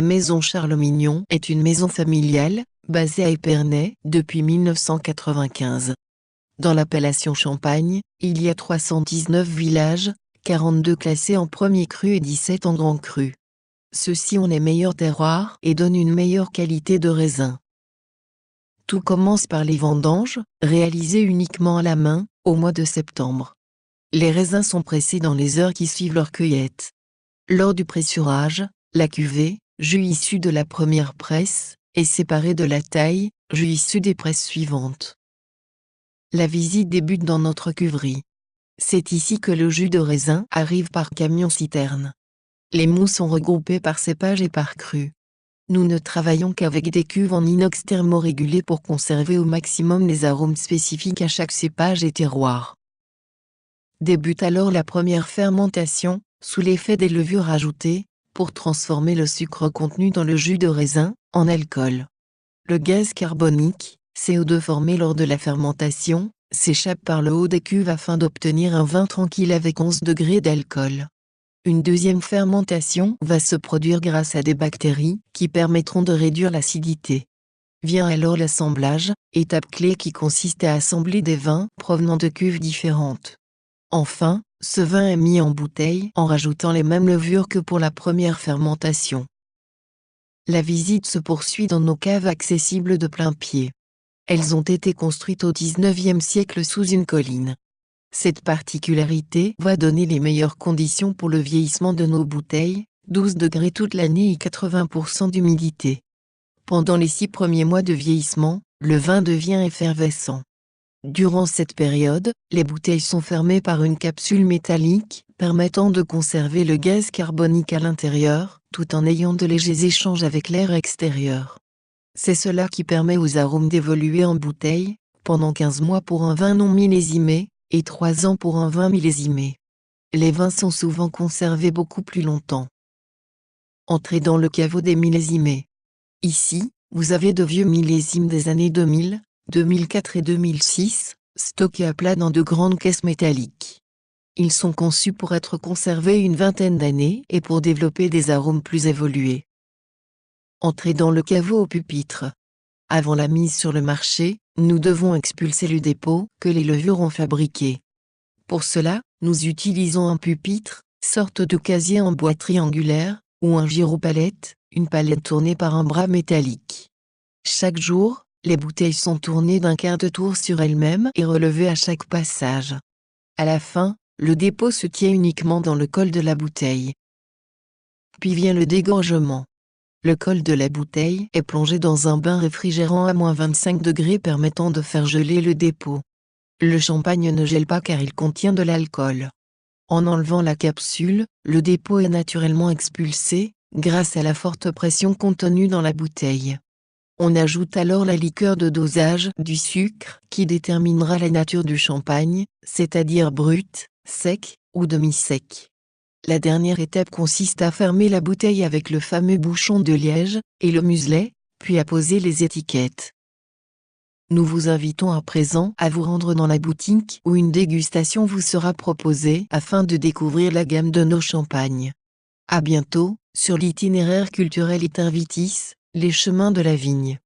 La maison Charles-Mignon est une maison familiale, basée à Épernay depuis 1995. Dans l'appellation Champagne, il y a 319 villages, 42 classés en premier cru et 17 en grand cru. Ceux-ci ont les meilleurs terroirs et donnent une meilleure qualité de raisin. Tout commence par les vendanges, réalisées uniquement à la main, au mois de septembre. Les raisins sont pressés dans les heures qui suivent leur cueillette. Lors du pressurage, la cuvée, jus issu de la première presse, est séparée de la taille, jus issu des presses suivantes. La visite débute dans notre cuverie. C'est ici que le jus de raisin arrive par camion-citerne. Les mousses sont regroupées par cépage et par cru. Nous ne travaillons qu'avec des cuves en inox thermorégulées pour conserver au maximum les arômes spécifiques à chaque cépage et terroir. Débute alors la première fermentation, sous l'effet des levures ajoutées, pour transformer le sucre contenu dans le jus de raisin, en alcool. Le gaz carbonique, CO2 formé lors de la fermentation, s'échappe par le haut des cuves afin d'obtenir un vin tranquille avec 11 degrés d'alcool. Une deuxième fermentation va se produire grâce à des bactéries qui permettront de réduire l'acidité. Vient alors l'assemblage, étape clé qui consiste à assembler des vins provenant de cuves différentes. Enfin, ce vin est mis en bouteille en rajoutant les mêmes levures que pour la première fermentation. La visite se poursuit dans nos caves accessibles de plein pied. Elles ont été construites au XIXe siècle sous une colline. Cette particularité va donner les meilleures conditions pour le vieillissement de nos bouteilles, 12 degrés toute l'année et 80% d'humidité. Pendant les 6 premiers mois de vieillissement, le vin devient effervescent. Durant cette période, les bouteilles sont fermées par une capsule métallique, permettant de conserver le gaz carbonique à l'intérieur, tout en ayant de légers échanges avec l'air extérieur. C'est cela qui permet aux arômes d'évoluer en bouteille, pendant 15 mois pour un vin non millésimé, et 3 ans pour un vin millésimé. Les vins sont souvent conservés beaucoup plus longtemps. Entrez dans le caveau des millésimés. Ici, vous avez de vieux millésimes des années 2000, 2004 et 2006, stockés à plat dans de grandes caisses métalliques. Ils sont conçus pour être conservés une vingtaine d'années et pour développer des arômes plus évolués. Entrez dans le caveau au pupitre. Avant la mise sur le marché, nous devons expulser le dépôt que les levures ont fabriqué. Pour cela, nous utilisons un pupitre, sorte de casier en bois triangulaire, ou un gyropalette, une palette tournée par un bras métallique. Chaque jour, les bouteilles sont tournées d'un quart de tour sur elles-mêmes et relevées à chaque passage. À la fin, le dépôt se tient uniquement dans le col de la bouteille. Puis vient le dégorgement. Le col de la bouteille est plongé dans un bain réfrigérant à -25 degrés permettant de faire geler le dépôt. Le champagne ne gèle pas car il contient de l'alcool. En enlevant la capsule, le dépôt est naturellement expulsé, grâce à la forte pression contenue dans la bouteille. On ajoute alors la liqueur de dosage du sucre qui déterminera la nature du champagne, c'est-à-dire brut, sec ou demi-sec. La dernière étape consiste à fermer la bouteille avec le fameux bouchon de liège et le muselet, puis à poser les étiquettes. Nous vous invitons à présent à vous rendre dans la boutique où une dégustation vous sera proposée afin de découvrir la gamme de nos champagnes. À bientôt, sur l'itinéraire culturel Itervitis, les chemins de la vigne.